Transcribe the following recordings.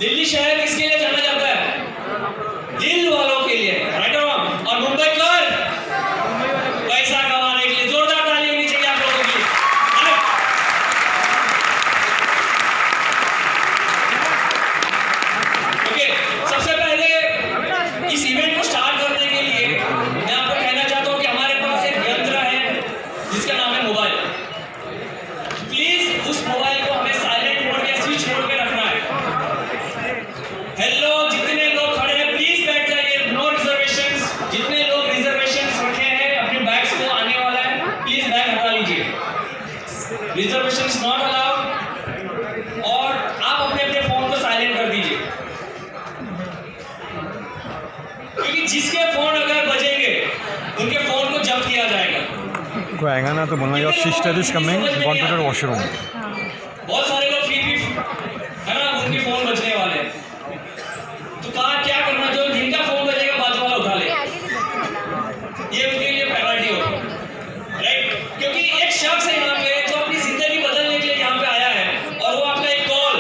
दिल्ली शहर किसके लिए जाना जाता है? दिल वालों के लिए, राइट और रॉन्ग? और मुंबई कर पैसा कमाने के लिए। जोरदार ताली होनी चाहिए आप लोगों की। ओके, सबसे पहले इस इवेंट को स्टार्ट करने के लिए मैं आपको कहना चाहता हूं कि हमारे पास एक यंत्र है जिसका नाम है मोबाइल। प्लीज उस मोबाइल को हमें साइलेंट मोड या स्विच मोड पे रखना है। हेलो, जितने लोग खड़े हैं प्लीज बैठ जाइए, नो रिजर्वेशंस। जितने लोग रिजर्वेशंस रखे हैं अपने बैग्स को आने वाला है, प्लीज बैग हटा लीजिए। Reservations not allowed. और आप अपने अपने फोन को साइलेंट कर दीजिए, क्योंकि जिसके फोन अगर बजेंगे उनके फोन को जब्त किया जाएगा। आएगा ना तो बोलना your sister is coming, want to washroom. बहुत सारे लोग फिर भी है ना, उनके फोन बजने वाले हैं, तो कहा क्या करना, जो जिनका फोन बजेगा बाजू वाला उठा ले, ये उनके लिए प्रायोरिटी होगी, राइट? क्योंकि एक शख्स है यहाँ पे जो अपनी जिंदगी बदलने के लिए यहाँ पे आया है, और वो आपका एक कॉल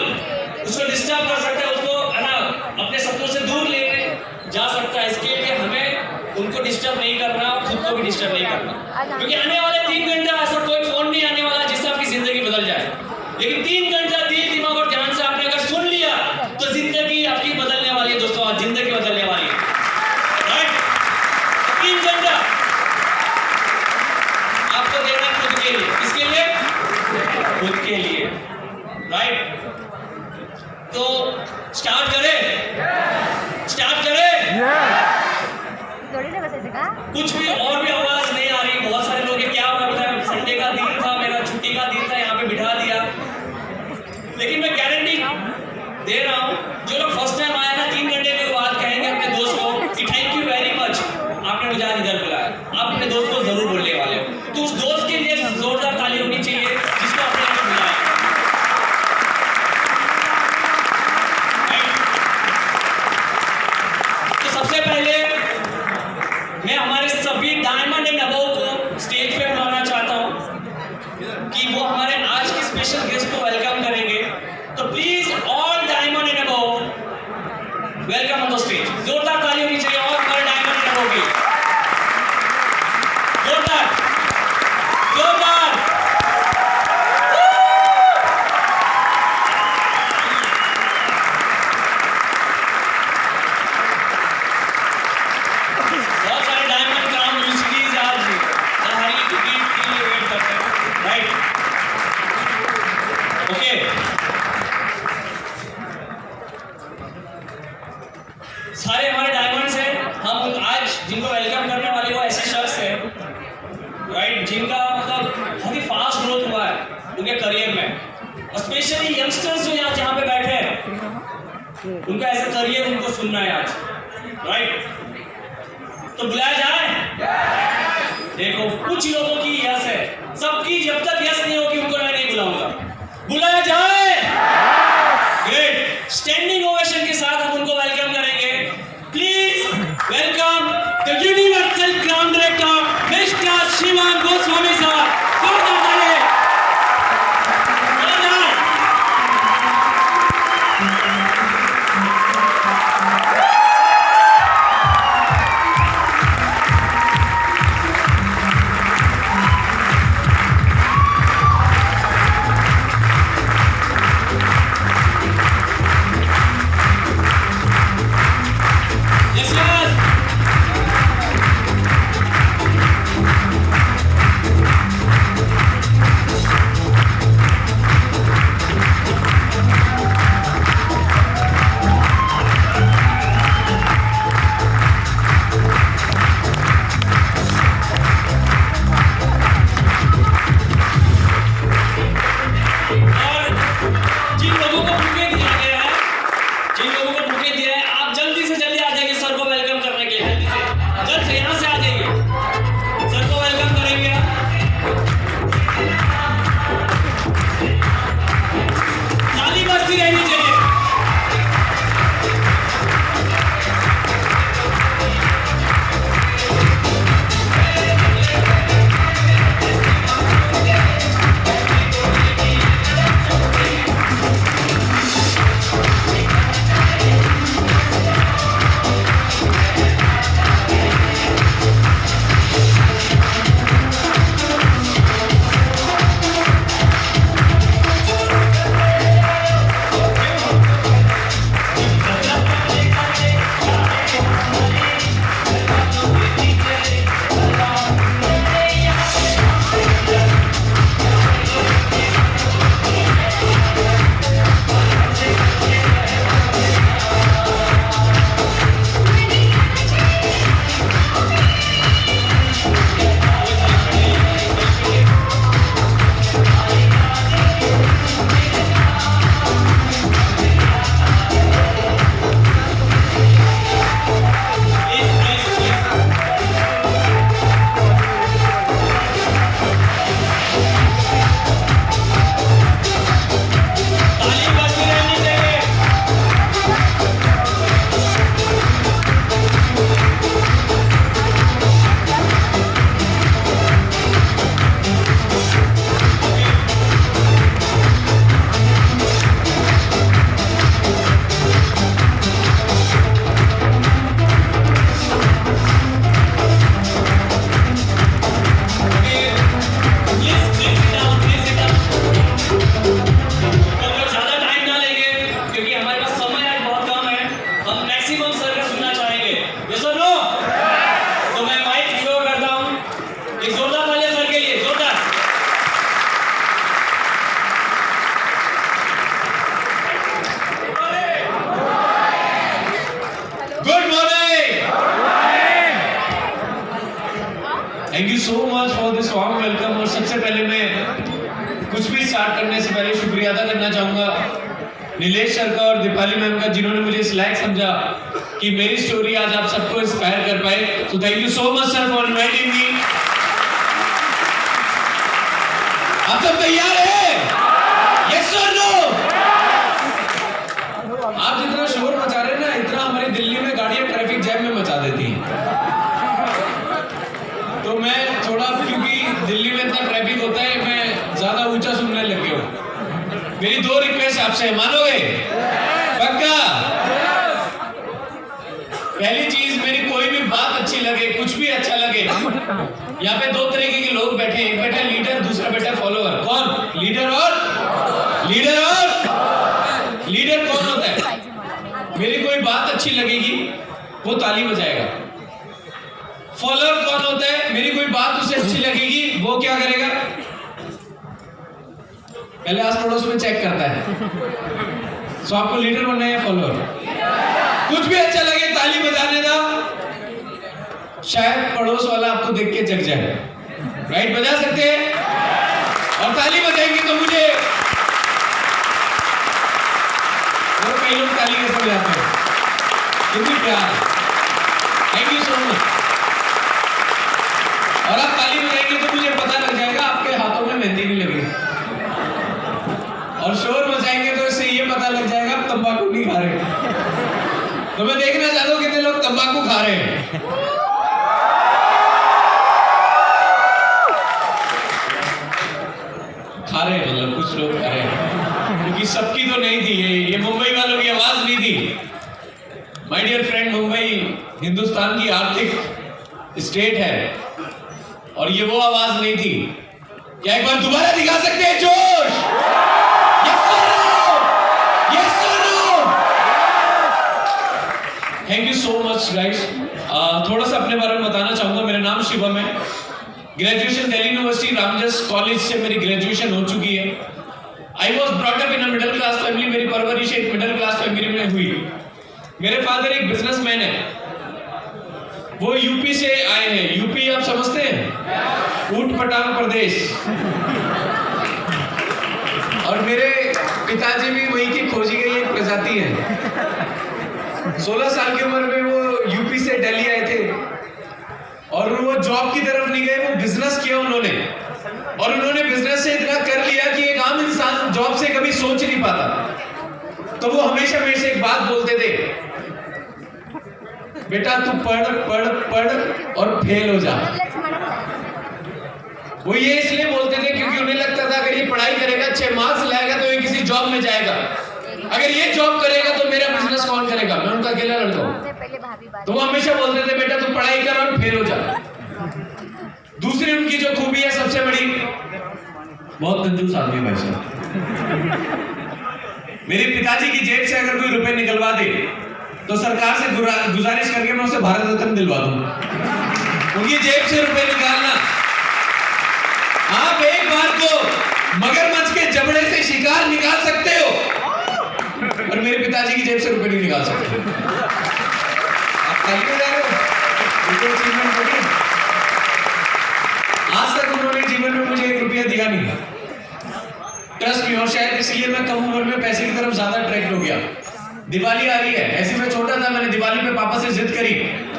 उसको डिस्टर्ब कर सकता है, उसको है ना अपने सपनों से दूर लेने जा सकता है। इसके लिए हमें उनको डिस्टर्ब नहीं करना और खुद को भी डिस्टर्ब नहीं करना, क्योंकि आने वाले 3 घंटे ऐसा कोई फोन नहीं आने वाला जिससे आपकी जिंदगी बदल जाए। लेकिन 3 घंटा दिल, दिमाग और ध्यान से आपने अगर सुन लिया तो जिंदगी आपकी बदलने वाली है दोस्तों, आज जिंदगी बदलने वाली है, राइट? 3 घंटा आपको देना खुद के लिए, किसके लिए? खुद के लिए, राइट? तो स्टार्ट करें, स्टार्ट करें। कुछ भी और भी आवाज नहीं आ रही, बहुत सारे लोग क्या हो रहा है, संडे का दिन था, मेरा छुट्टी का दिन था, यहाँ पे बिठा दिया। लेकिन मैं गारंटी दे रहा हूँ, जो लोग फर्स्ट टाइम आया ना 3 घंटे के बाद कहेंगे अपने दोस्त को कि थैंक यू वेरी मच, आपने मुझे आज इधर बुलाया। आप अपने दोस्त को जरूर बोलने वाले हो, तो उस दोस्त के लिए जोरदार ताली होनी चाहिए जिसको आपने यहाँ बुलाया। तो सबसे पहले मैं हमारे सभी डायमंड एंड अबव को स्टेज पे बुलाना चाहता हूं कि वो हमारे आज के स्पेशल गेस्ट को वेलकम करेंगे। तो please all diamond and above welcome on the stage. जोरदार ताली होनी चाहिए और हमारे डायमंड एंड अबव की। जोरदार जोरदार। बहुत सारे डायमंड काम यूनिवर्सिटीज आज हमारी टिकट के लिए वेट करते हैं, राइट? ओके, सारे हमारे डायमंड्स हैं। हम आज जिनको वेलकम करने वाले वो ऐसे शख्स हैं, राइट, जिनका मतलब बहुत ही फास्ट ग्रोथ हुआ है उनके करियर में, और स्पेशली यंगस्टर्स जो यहाँ जहाँ पे बैठे हैं उनका ऐसा करियर उनको सुनना है आज, राइट? तो बुलाया जाए। देखो कुछ लोगों की यस है, सबकी जब तक यस नहीं होगी उनको मैं नहीं बुलाऊंगा। बुलाया जाए। ग्रेट, स्टैंडिंग ओवेशन के साथ हम उनको वेलकम करेंगे। Please welcome the universal crown director mister Shivang Goswami साहब। कुछ भी स्टार्ट करने से पहले शुक्रिया अदा करना चाहूंगा नीलेश सर का और दीपाली मैम का, जिन्होंने मुझे इस लायक समझा कि मेरी स्टोरी आज आप सबको इंस्पायर कर पाए। तो thank you so much sir for inviting me. आप सब तैयार हैं? यस और नो? आप जितना शोर मचा रहे हैं ना, इतना हमारी दिल्ली में गाड़ियां ट्रैफिक जैम में मचा देती हैं। तो मैं थोड़ा, क्योंकि दिल्ली में इतना ट्रैफिक होता है, मैं ज्यादा ऊंचा सुनने लग गया हूं। मेरी 2 रिक्वेस्ट आपसे, मानोगे? पक्का? पहली चीज, मेरी कोई भी बात अच्छी लगे, कुछ भी अच्छा लगे, यहाँ पे 2 तरीके के लोग बैठे हैं, एक बैठा लीडर, दूसरा बैठा फॉलोअर। कौन? लीडर कौन होता है? मेरी कोई बात अच्छी लगेगी वो ताली बजाएगा। फॉलोअर कौन होता है? मेरी कोई बात उसे अच्छी लगेगी वो क्या करेगा? पहले आस पड़ोस में चेक करता है। सो आपको लीडर बनना है या फॉलोअर? कुछ भी अच्छा लगे ताली बजाने का, शायद पड़ोस वाला आपको देख के जग जाए। राइट? बजा सकते हैं? और ताली बजाएंगे तो मुझे, और कई लोग ताली कैसे बजाते हैं, कितनी प्यार। Thank you so much. और आप ताली बजाएंगे तो मुझे पता लग जाएगा आपके हाथों में मेहंदी नहीं लगी। और शोर मचाएंगे तो इससे ये पता लग जाएगा आप तंबाकू नहीं खा रहे। तो मैं देखना चाहता हूं कितने लोग तंबाकू खा रहे हैं। खा रहे हैं, मतलब कुछ लोग खा रहे हैं, क्योंकि सबकी तो नहीं थी ये मुंबई वालों की आवाज नहीं थी। My dear friend, Mumbai Hindustan की आर्थिक स्टेट है और ये वो आवाज नहीं थी। क्या एक बार दोबारा दिखा सकते हैं जोश? Thank you so much guys. थोड़ा सा अपने बारे में बताना चाहूंगा। मेरा नाम शिवम है। Graduation Delhi university Ramjas college से मेरी ग्रेजुएशन हो चुकी है। I was brought up in a middle class family. मेरी परवरिश एक मिडिल क्लास फैमिली में हुई। मेरे फादर एक बिजनेसमैन है, वो यूपी से आए हैं। यूपी आप समझते हैं? ऊट पटांग प्रदेश। और मेरे पिताजी भी वहीं की खोजी गई एक प्रजाति है। 16 साल की उम्र में वो यूपी से दिल्ली आए थे और वो जॉब की तरफ नहीं गए, वो बिजनेस किया उन्होंने। और उन्होंने बिजनेस से इतना कर लिया कि एक आम इंसान जॉब से कभी सोच नहीं पाता। तो वो हमेशा मेरे से एक बात बोलते थे, बेटा तू पढ़ पढ़ पढ़ और फेल हो जा। वो ये इसलिए बोलते थे क्योंकि उन्हें लगता था अगर ये पढ़ाई करेगा, अच्छे मार्क्स लाएगा तो ये किसी जॉब में जाएगा। अगर ये जॉब करेगा तो मेरा बिजनेस कौन करेगा? मैं उनका अकेला लड़का हूं। तो वो हमेशा बोलते थे बेटा तू पढ़ाई कर और फेल हो जा। दूसरी उनकी जो खूबी है सबसे बड़ी, बहुत कंजूस आदमी भाई साहब। मेरे पिताजी की जेब से अगर कोई रुपए निकलवा दे तो सरकार से गुजारिश करके मैं उसे भारत रत्न दिलवा दूं। उनकी जेब से रुपए निकालना, आप एक बार को मगरमच्छ के जबड़े से शिकार निकाल सकते हो और मेरे पिताजी की जेब से रुपए नहीं निकाल सकते। आप ताली बजा रहे हो? आज तक उन्होंने जीवन में मुझे 1 रुपया दिया नहीं। ट्रस्ट मी, और शायद इसलिए मैं कम उम्र में पैसे की तरफ ज्यादा अट्रैक्ट हो गया। दिवाली आ रही है, ऐसे में छोटा था, मैंने दिवाली पे पापा से जिद करी,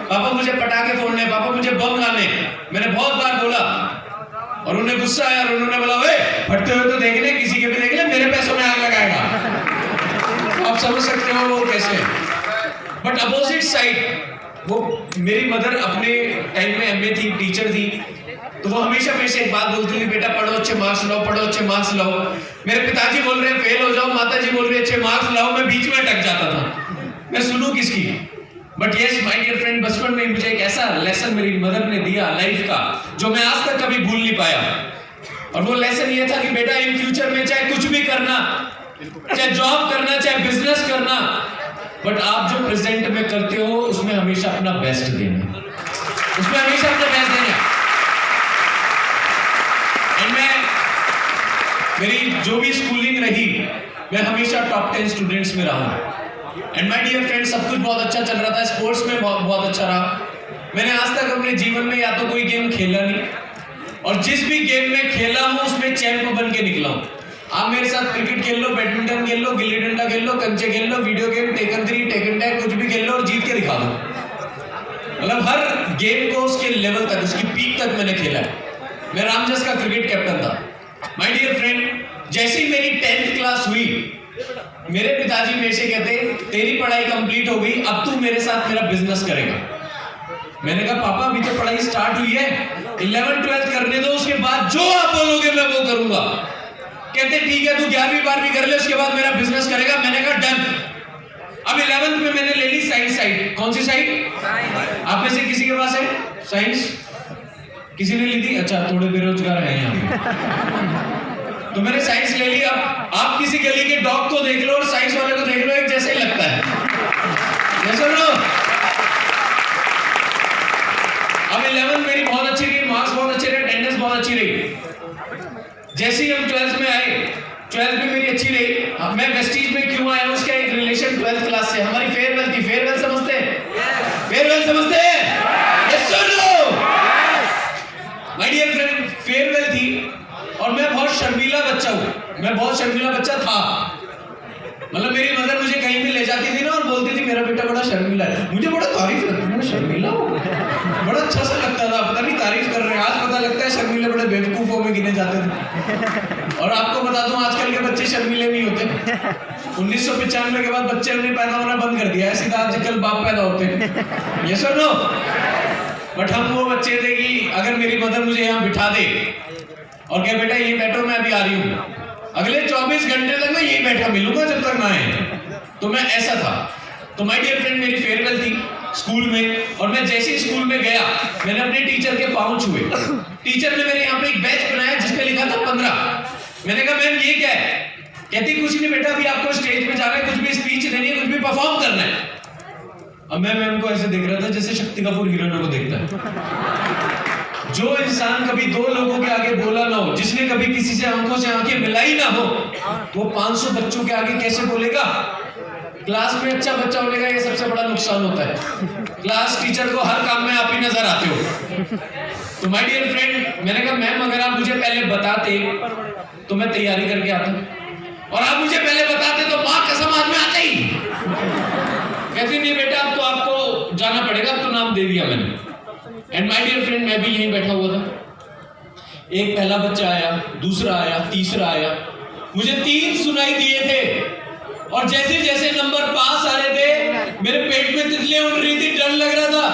पापा मुझे पटाखे फोड़ने, पापा मुझे बम लाने। मैंने बहुत बार बोला और उन्हें गुस्सा आया और उन्होंने बोला ओए फटते हुए तो देख ले, किसी के भी देख ले, मेरे पैसों में आग लगाएगा। आप समझ सकते हो वो कैसे। बट अपोजिट साइड, वो मेरी मदर अपने टाइम में एमए थी, टीचर थी, तो वो हमेशा मेरे से एक बात बोलती थी, बेटा पढ़ो अच्छे मार्क्स लाओ, पढ़ो अच्छे मार्क्स लाओ। मेरे पिताजी बोल रहे हैं फेल हो जाओ, माताजी बोल रही है अच्छे मार्क्स लाओ, मैं बीच में अटक जाता था, मैं सुनूं किसकी। But yes my dear friend, बचपन में मुझे एक ऐसा लेसन मेरी मदर ने दिया लाइफ का जो मैं आज तक कभी भूल नहीं पाया। और वो लेसन ये था कि बेटा इन फ्यूचर में चाहे कुछ भी करना, चाहे जॉब करना, चाहे बिजनेस करना, बट आप जो प्रेजेंट में करते हो उसमें हमेशा अपना बेस्ट देना, उसमें हमेशा अपना बेस्ट देना। मेरी जो भी स्कूलिंग रही, मैं हमेशा टॉप 10 स्टूडेंट्स में रहा। एंड माय डियर फ्रेंड, सब कुछ बहुत अच्छा चल रहा था, स्पोर्ट्स में बहुत अच्छा रहा। मैंने आज तक अपने जीवन में या तो कोई गेम खेला नहीं, और जिस भी गेम में खेला हूं उसमें चैंप बन के निकला। निकला हूँ। आप मेरे साथ क्रिकेट खेल लो, बैडमिंटन खेल लो, गिल्ली डंडा खेल लो, कंचे खेल लो, video game, Tekken 3, Tekken tag, कुछ भी खेल लो और जीत के दिखा दो। मतलब हर गेम को उसके लेवल तक, उसकी पीक तक मैंने खेला है। मैं रामजस का क्रिकेट कैप्टन था। माय डियर फ्रेंड, जैसी मेरी 10th क्लास हुई, मेरे पिताजी मेरे से कहते तेरी पढ़ाई कंप्लीट हो गई, अब तू मेरे साथ मेरा बिजनेस करेगा। मैंने कहा पापा अभी तो पढ़ाई स्टार्ट हुई है, 11th 12th करने दो, उसके बाद जो आप बोलोगे मैं वो करूंगा। कहते ठीक है, तू 11वीं 12वीं कर ले, उसके बाद मेरा बिजनेस करेगा। मैंने कहा डन। अब 11th में मैंने ले ली साइंस साइड। कौन सी साइड? आप में से किसी के पास है साइंस? किसी ने ली थी? अच्छा, थोड़े बेरोजगार हैं यहाँ पे। तो मैंने साइंस ले ली। अब आप किसी गली के डॉग को देख लो और साइंस वाले को देख लो, एक जैसे ही लगता है। सुन लो, अब 11th मेरी बहुत अच्छी रही, मार्क्स बहुत अच्छे रहे, अटेंडेंस बहुत अच्छी रही। जैसे ही हम 12th में आए, 12th में मेरी अच्छी रही। अब मैं वेस्टीज में क्यों आया, उसका एक रिलेशन 12th क्लास से। हमारी फेयरवेल थी। फेयरवेल समझते हैं? फेयरवेल समझते हैं? सुन लो माय डियर फ्रेंड, फेयरवेल थी और मैं बहुत शर्मीला बच्चा हूं। मैं बहुत शर्मीला बच्चा था। मतलब मेरी मदर मुझे कहीं भी ले जाती थी ना और बोलती थी मेरा बेटा बड़ा शर्मीला है। मुझे बड़ा तारीफ लगती थी, मैं शर्मीला हूं, बड़ा अच्छा सा लगता था। पता नहीं तारीफ कर रहे हैं, आज पता लगता है शर्मीले बड़े बेवकूफों में गिने जाते थे। और आपको बता दूं, आजकल के बच्चे शर्मीले नहीं होते। 1995 के बाद बच्चे ने पैदा होना बंद कर दिया है, सीधा आजकल बाप पैदा होते हैं। ये सुनो, बट हम वो बच्चे थे कि अगर मेरी मदर मुझे यहाँ बिठा दे और क्या बेटा ये बैठो, मैं अभी आ रही हूँ, अगले 24 घंटे तक मैं यही बैठा मिलूंगा जब तक ना आए। तो मैं ऐसा था। तो माय डियर फ्रेंड, मेरी फेयरवेल थी स्कूल में और मैं जैसे ही स्कूल में गया, मैंने अपने टीचर के पाँव छुए। टीचर ने मेरे यहाँ पे एक बैच बनाया जिसपे लिखा था 15। मैंने कहा मैम ये क्या है? कहती कुछ नहीं बेटा, अभी आपको स्टेज पे जाना है, कुछ भी स्पीच देनी है, कुछ भी परफॉर्म करना है। अब मैं मैम को ऐसे देख रहा था जैसे शक्ति कपूर हीरोइनों को देखता है। जो इंसान कभी 2 लोगों के आगे बोला ना हो, जिसने कभी किसी से आंखों से आंखें मिलाई ना हो, वो 500 बच्चों के आगे कैसे बोलेगा? क्लास में अच्छा बच्चा होने का ये सबसे बड़ा नुकसान होता है। क्लास टीचर को हर काम में आप ही नजर आते हो। तो माय डियर फ्रेंड, मैंने कहा मैम अगर आप मुझे पहले बताते तो मैं तैयारी करके आता, और आप मुझे पहले बताते तो माँ कसम आज में आता ही। कहती नहीं बेटा अब तो आपको जाना पड़ेगा, अब तो नाम दे दिया मैंने। एंड माय डियर फ्रेंड, मैं भी यहीं बैठा हुआ था। एक पहला बच्चा आया, दूसरा आया, तीसरा आया। मुझे 3 सुनाई दिए थे और जैसे जैसे नंबर पास आ रहे थे मेरे पेट में तितलियां उड़ रही थी, डर लग रहा था।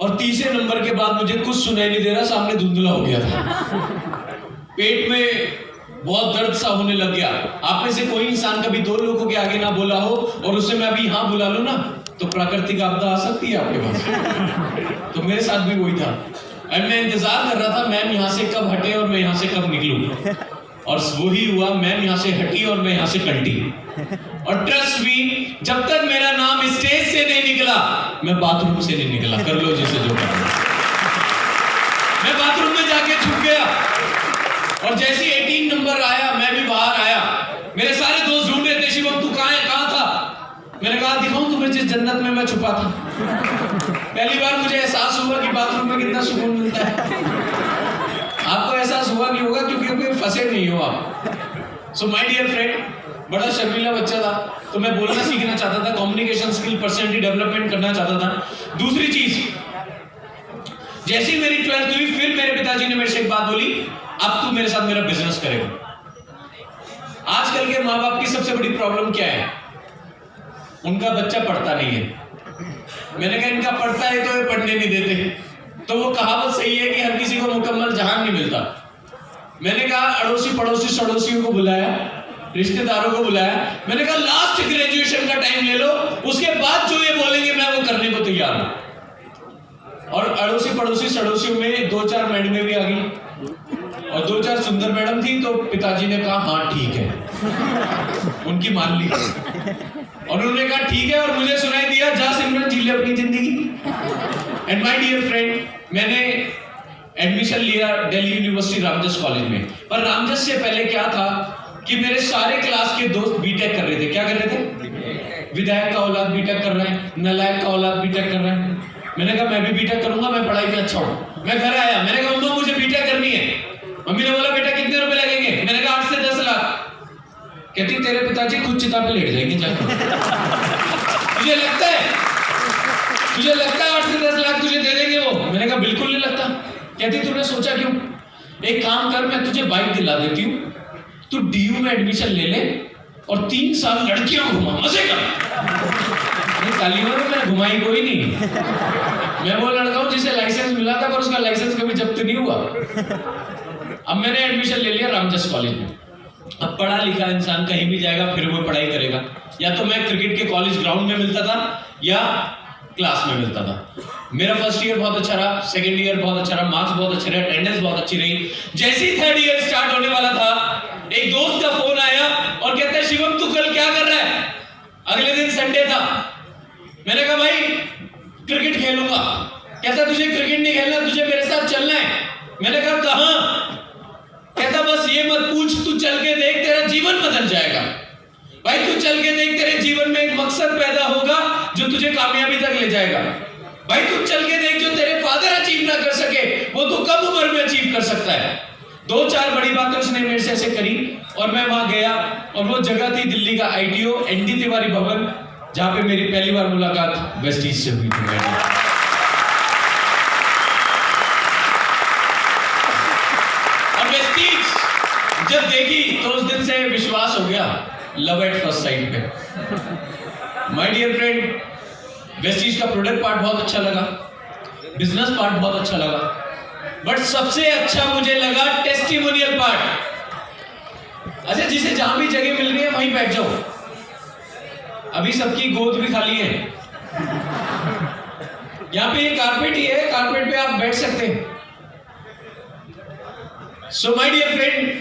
और तीसरे नंबर के बाद मुझे कुछ सुनाई नहीं दे रहा, सामने धुंधला हो गया था। पेट में बहुत दर्द सा होने लग गया। आप में से कोई इंसान कभी 2 लोगों के आगे ना बोला हो और उसे मैं अभी यहां बुला लूं ना तो प्राकृतिक आपदा आ सकती है आपके पास। तो मेरे साथ भी वही था। एंड मैं इंतजार कर रहा था मैम यहां से कब हटे और मैं यहां से कब निकलूं। और वही हुआ, मैम यहां से हटी और मैं यहां से कल्टी। और ट्रस्ट मी, जब तक मेरा नाम स्टेज से नहीं निकला मैं बाथरूम से नहीं निकला। कर लो जैसे जो करना। मैं बाथरूम में जाके छुप गया और जैसे 18 नंबर आया मैं भी बाहर आया। मेरे सारे दोस्त ढूंढ रहे थे, शिवम तू कहां है, कहां था? मैंने कहा दिखाऊं तुम्हें जिस जन्नत में मैं छुपा था। पहली बार मुझे एहसास हुआ कि बाथरूम में कितना सुकून मिलता है। आपको एहसास हुआ नहीं होगा क्योंकि फंसे नहीं हो आप। सो माय डियर फ्रेंड, बड़ा शर्मीला बच्चा था तो मैं बोलना सीखना चाहता था, कम्युनिकेशन स्किल, पर्सनैलिटी डेवलपमेंट करना चाहता था। दूसरी चीज, जैसे ही मेरी 12th हुई फिर मेरे पिताजी ने मेरे से एक बात बोली, अब तू मेरे साथ मेरा बिजनेस करेगा। आजकल के माँ बाप की सबसे बड़ी प्रॉब्लम क्या है? उनका बच्चा पढ़ता नहीं है। मैंने कहा इनका पढ़ता है तो ये पढ़ने नहीं देते। तो वो कहावत सही है कि हर किसी को मुकम्मल जहान नहीं मिलता। मैंने कहा अड़ोसी पड़ोसी सड़ोसियों को बुलाया, रिश्तेदारों को बुलाया। मैंने कहा लास्ट ग्रेजुएशन का टाइम ले लो, उसके बाद जो ये बोलेंगे मैं वो करने को तैयार हूं। और अड़ोसी पड़ोसी सड़ोसियों में 2-4 मैडमें भी आ गई और 2-4 सुंदर मैडम थी। तो पिताजी ने कहा हाँ ठीक है, उनकी मान ली। और उन्होंने कहा ठीक है, और मुझे सुनाई दिया जा सिमरन जी ले अपनी जिंदगी। एंड माय डियर फ्रेंड, मैंने एडमिशन लिया दिल्ली यूनिवर्सिटी रामजस कॉलेज में। पर रामजस से पहले क्या था कि मेरे सारे क्लास के दोस्त बीटेक कर रहे थे। क्या कर रहे थे? विधायक का औलाद बीटेक कर रहे हैं, नालायक का औलाद बीटेक कर रहे हैं। मैंने कहा मैं भी बीटेक करूंगा, मैं पढ़ाई में अच्छा हूं। मैं घर आया, मैंने कहा मम्मा मुझे बीटेक करनी है। मम्मी ने बोला बेटा कितने रुपए लगेंगे? कहती तेरे पिताजी खुद चिता पे लेट जाएंगे जाकर। तुझे लगता है 8 से 10 लाख तुझे दे देंगे वो? मैंने कहा बिल्कुल नहीं लगता। कहती तूने सोचा क्यों? एक काम कर, मैं तुझे बाइक दिला देती हूँ, तू डीयू में एडमिशन ले ले और 3 साल लड़कियां घुमा, मजे कर। तालीमों में मैंने घुमाई कोई नहीं। मैं वो लड़का हूँ जिसे लाइसेंस मिला था पर उसका लाइसेंस कभी जब्त नहीं हुआ। अब मैंने एडमिशन ले लिया रामजस कॉलेज में। अब पढ़ा लिखा इंसान कहीं भी जाएगा फिर वो पढ़ाई करेगा। या तो मैं क्रिकेट के कॉलेज ग्राउंड में मिलता था या क्लास में मिलता था। मेरा फर्स्ट ईयर बहुत अच्छा रहा, सेकंड ईयर बहुत अच्छा रहा, मार्क्स बहुत अच्छे रहे, अटेंडेंस बहुत अच्छी रही। जैसे ही थर्ड ईयर स्टार्ट होने वाला था, एक दोस्त का फोन आया और कहता है शिवम तू कल क्या कर रहा है? अगले दिन संडे था। मैंने कहा भाई क्रिकेट खेलूंगा। कहता तुझे क्रिकेट नहीं खेलना, तुझे मेरे साथ चलना है। मैंने कहा कहां? कहता बस ये मत पूछ, तू चल के देख तेरा जीवन बदल जाएगा। भाई तू चल के देख, तेरे जीवन में एक मकसद पैदा होगा जो तुझे कामयाबी तक ले जाएगा। भाई तू चल के देख, जो तेरे फादर अचीव ना कर सके वो तू कम उम्र में अचीव कर सकता है। 2-4 बड़ी बातें उसने मेरे से ऐसे करी और मैं वहां गया और वो जगह थी दिल्ली का ITO ND तिवारी भवन, जहां पे मेरी पहली बार मुलाकात वेस्टीज से हुई थी। और वेस्टीज जब देखी तो उस दिन से विश्वास हो गया, लव एट फर्स्ट साइट पे। माय डियर फ्रेंड, वेस्टीज का प्रोडक्ट पार्ट बहुत अच्छा लगा, बिजनेस पार्ट बहुत अच्छा लगा, बट सबसे अच्छा मुझे लगा टेस्टिमोनियल पार्ट। अच्छा, जिसे जहां भी जगह मिल रही है वहीं बैठ जाओ। अभी सबकी गोद भी खाली है। यहाँ पे ये कारपेट ही है, कारपेट पे आप बैठ सकते हैं। सो माय डियर फ्रेंड,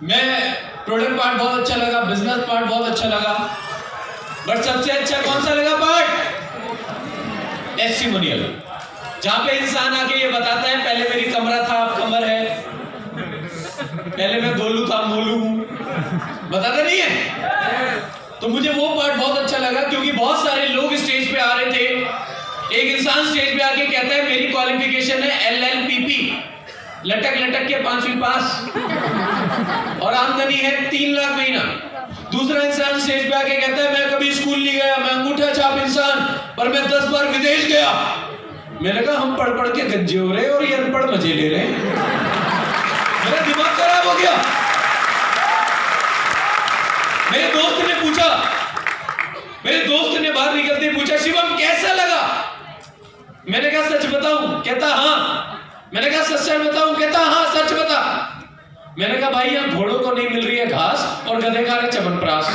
मैं प्रोडक्ट पार्ट बहुत अच्छा लगा, बिजनेस पार्ट बहुत अच्छा लगा, बट सबसे अच्छा कौन सा लगा पार्ट? टेस्टिमोनियल। जहां पे इंसान आके ये बताता है पहले मेरी कमरा था अब कमर है, पहले मैं गोलू था मोलू हूं, बताता नहीं है? तो मुझे वो पार्ट बहुत अच्छा लगा, क्योंकि बहुत सारे लोग स्टेज पे आ रहे थे। एक इंसान स्टेज पे आके कहता है मेरी क्वालिफिकेशन है LLPP, लटक लटक के 5वीं पास, और आमदनी है 3 लाख महीना। दूसरा इंसान स्टेज पे आके कहता है मैं कभी स्कूल नहीं गया, मैं अंगूठा छाप इंसान, पर मैं 10 बार विदेश गया। मैंने कहा हम पढ़ पढ़ के गंजे हो रहे और ये अनपढ़ मजे ले रहे हैं। मेरा दिमाग खराब हो गया। मेरे दोस्त ने बाहर निकलते पूछा शिवम कैसा लगा? मैंने कहा सच बताऊं? कहता हाँ। मैंने कहा सच बताऊं? कहता हाँ सच बता। मैंने कहा भाई यहाँ घोड़ों को नहीं मिल रही है घास और गधे खा रहे च्यवनप्राश।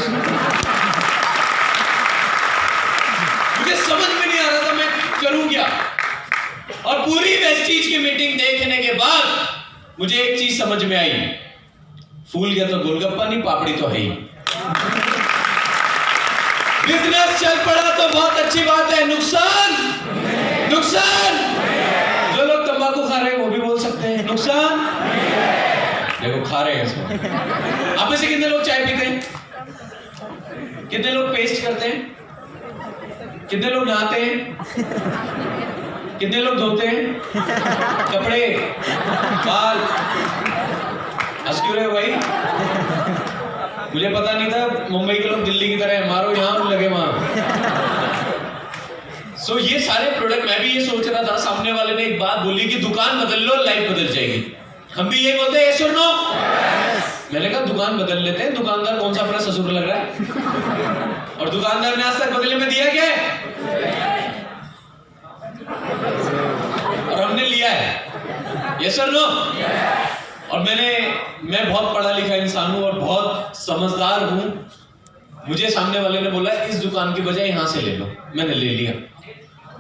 मुझे समझ में नहीं आ रहा था मैं करूं क्या। और पूरी वेस्टीज की मीटिंग देखने के बाद मुझे एक चीज समझ में आई, फूल गया तो गोलगप्पा नहीं, पापड़ी तो है ही। बिजनेस चल पड़ा तो बहुत अच्छी बात है, नुकसान जो लोग तंबाकू खा रहे हैं वो भी बोल सकते हैं नुकसान। देखो खा रहे हैं इसको। आप में से कितने लोग चाय पीते हैं? कितने लोग पेस्ट करते हैं? कितने लोग नहाते हैं? कितने लोग धोते हैं कपड़े बाल? हंस क्यों रहे हो भाई? मुझे पता नहीं था मुंबई के लोग दिल्ली की तरह मारो यहां लगे वहां। सो ये सारे प्रोडक्ट, मैं भी ये सोच रहा था, सामने वाले ने एक बात बोली कि दुकान बदल लो लाइफ बदल जाएगी। हम भी ये बोलते हैं yes or no? मैंने कहा दुकान बदल लेते हैं। दुकानदार कौन सा अपना ससुर लग रहा है? और दुकानदार ने आज तक बदले में दिया क्या है? और हमने लिया है yes or no? और मैं बहुत पढ़ा लिखा इंसान हूं और बहुत समझदार हूं। मुझे सामने वाले ने बोला इस दुकान की बजाय यहां से ले लो, मैंने ले लिया।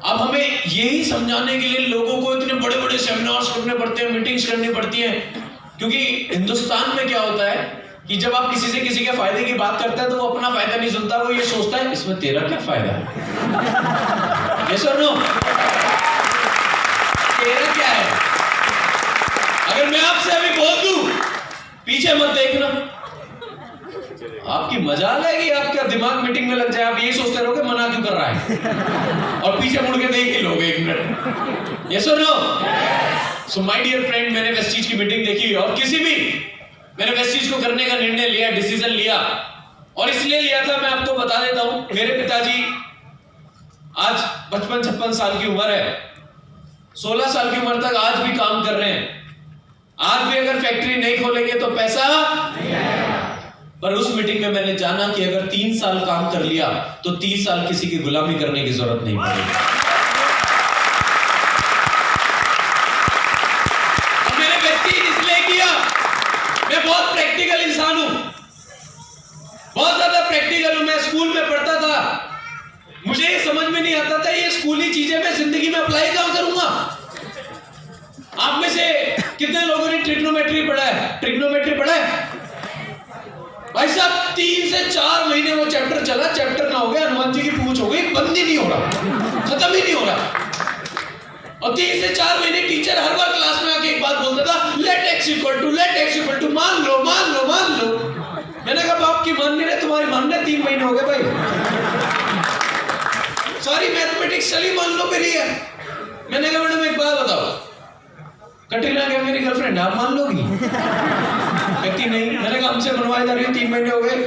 अब हमें यही समझाने के लिए लोगों को इतने बड़े बड़े सेमिनार्स करने पड़ते हैं, मीटिंग्स करनी पड़ती हैं, क्योंकि हिंदुस्तान में क्या होता है कि जब आप किसी से किसी के फायदे की बात करते हैं तो वो अपना फायदा नहीं सुनता, वो ये सोचता है इसमें तेरा क्या फायदा है। yes or no? तेरा क्या है? अगर मैं आपसे अभी बोल दूं पीछे मत देखना, आपकी मजाल आएगी, आपका दिमाग मीटिंग में लग जाए, आप यही सोचते रहोगे मना क्यों कर रहा है, और पीछे मुड़ के देख ही लोगे 1 मिनट। yes or no? So my dear friend, मैंने वेस्टीज की मीटिंग देखी और किसी भी मैंने वेस्टीज को करने का निर्णय लिया, डिसीजन लिया, और इसलिए लिया था, मैं आपको बता देता हूं। मेरे पिताजी आज 55-56 साल की उम्र है, 16 साल की उम्र तक आज भी काम कर रहे हैं। आज भी अगर फैक्ट्री नहीं खोलेंगे तो पैसा नहीं आएगा। पर उस मीटिंग में मैंने जाना कि अगर 3 साल काम कर लिया तो 30 साल किसी की गुलामी करने की जरूरत नहीं पड़ेगी। मैंने व्यक्ति इसलिए किया, मैं बहुत प्रैक्टिकल इंसान हूं, बहुत ज्यादा प्रैक्टिकल हूं। मैं स्कूल में पढ़ता था, मुझे ये समझ में नहीं आता था ये स्कूली चीजें मैं जिंदगी में अप्लाई कहां करूंगा। आप में से कितने लोगों ने ट्रिग्नोमेट्री पढ़ा है? ट्रिग्नोमेट्री पढ़ा है भाई साहब? 3 से 4 महीने वो चैप्टर चला, चैप्टर ना हो गया, हनुमान जी की पूंछ हो गई, बंद ही नहीं हो रहा, खत्म ही नहीं हो रहा। और 3 से 4 महीने टीचर हर बार क्लास में आके एक बात बोलता था, लेट एक्स इक्वल टू, मान लो मान लो मान लो। मैंने कहा बाप की मान नहीं रहे, तुम्हारी मानने 3 महीने हो गए भाई, सारी मैथमेटिक्स चली, मान लो मेरी है। मैंने कहा मैडम एक बात बताओ, कटरीना क्या मेरी गर्लफ्रेंड, आप मान लोगी? कहती नहीं। मैंने कहा हमसे बनवाई जा रही है, 3 महीने हो गए।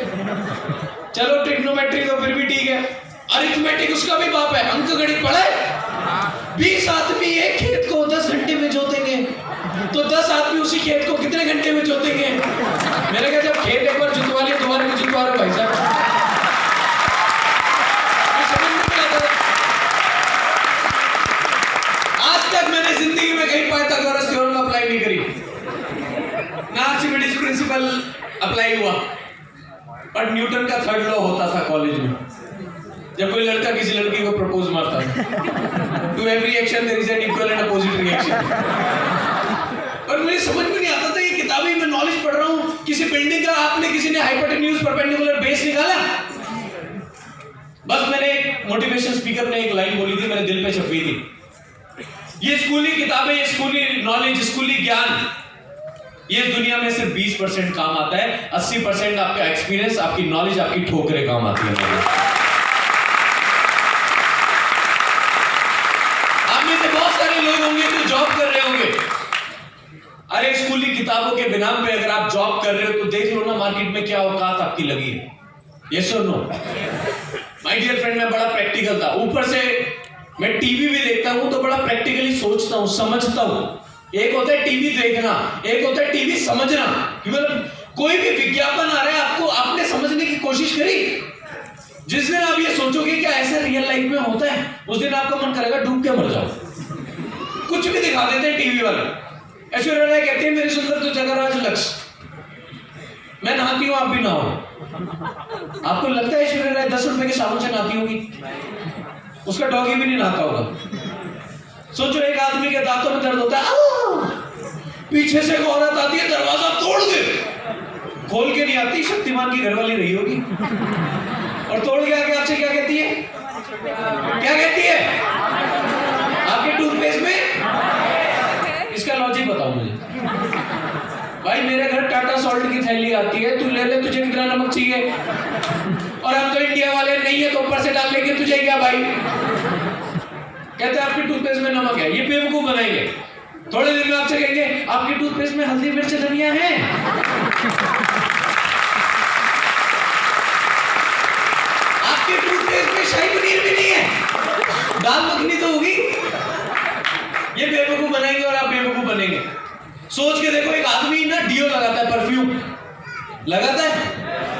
चलो ट्रिग्नोमेट्री तो फिर भी ठीक है, अरिथमेटिक उसका भी बाप है, अंक गणित पढ़ा है? 20 आदमी एक खेत को 10 घंटे में जोतेंगे, तो 10 आदमी उसी खेत को कितने घंटे में जोतेंगे? मैंने कहा जब खेत एक बार जुतवा लिया, दोबारा नहीं जुतवा रहे भाई साहब। आज तक मैंने जिंदगी में कहीं पाइथागोरस थ्योरम अप्लाई नहीं करी, ना आर्किमिडीज प्रिंसिपल अप्लाई हुआ, पर न्यूटन का 3rd लॉ होता था कॉलेज में, जब कोई लड़का किसी लड़की को प्रपोज मारता था, to every action there is an equal and opposite reaction. पर मुझे समझ में नहीं आता था, ये किताबें मैं नॉलेज पढ़ रहा हूं, किसी बिल्डिंग का आपने किसी ने हाइपोटेन्यूज परपेंडिकुलर बेस निकाला। बस मैंने एक मोटिवेशन स्पीकर ने एक लाइन बोली थी, मेरे दिल पे छपी थी, ये स्कूली किताबें, ये स्कूली नॉलेज, स्कूली ज्ञान, ये दुनिया में सिर्फ 20% काम आता है, 80% आपका एक्सपीरियंस, आपकी नॉलेज, आपकी ठोकरें काम आती है। आप में से बहुत सारे लोग होंगे जो जॉब कर रहे होंगे, अरे स्कूली किताबों के बिना पे अगर आप जॉब कर रहे हो तो देख लो ना मार्केट में क्या औकात आपकी लगी है। यस और नो? माय डियर फ्रेंड, मैं बड़ा प्रैक्टिकल था, ऊपर से मैं टीवी भी देखता हूं तो बड़ा प्रैक्टिकली सोचता हूं, समझता हूं। एक होता है टीवी देखना, एक होता है टीवी समझना। मतलब कोई भी विज्ञापन आ रहा है, आपको आपने समझने की कोशिश करी? जिस दिन आप ये सोचोगे कि ऐसा रियल लाइफ में होता है, उस दिन आपका मन करेगा डूब के मर जाओ। कुछ भी दिखा देते हैं टीवी वाले। ऐश्वर्या राय कहती है मेरी सुंदर तो जगराज लक्ष्य, मैं नहाती हूं आप भी नहाओ। आपको लगता है ऐश्वर्या राय 10 रुपए के साबुन से नहाती होगी? उसका डॉगी भी नहीं नहाता होगा। सोचो एक आदमी के दांतों में दर्द होता है, पीछे से एक औरत आती है, दरवाजा तोड़ दे, खोल के नहीं आती, शक्तिमान की घरवाली रही होगी, और तोड़ के आके आपसे क्या कहती है? क्या कहती है? आपके टूथपेस्ट में? इसका लॉजिक बताओ मुझे भाई। मेरे घर टाटा सॉल्ट की थैली आती है, तू ले ले, तुझे कितना नमक चाहिए? और हम तो इंडिया वाले नहीं है तो ऊपर से डाल लेंगे, तुझे क्या भाई? कहते हैं आपके टूथपेस्ट में नमक है, ये बेवकूफ बनाएंगे। थोड़े दिन में आपसे कहेंगे आपके टूथपेस्ट में हल्दी मिर्च धनिया है। आपके टूथपेस्ट में शाही पनीर भी नहीं है, दाल मखनी तो होगी। ये बेवकूफ बनाएंगे और आप बेवकूफ बनेंगे। सोच के देखो, एक आदमी ना डियो लगाता है, परफ्यूम लगाता है,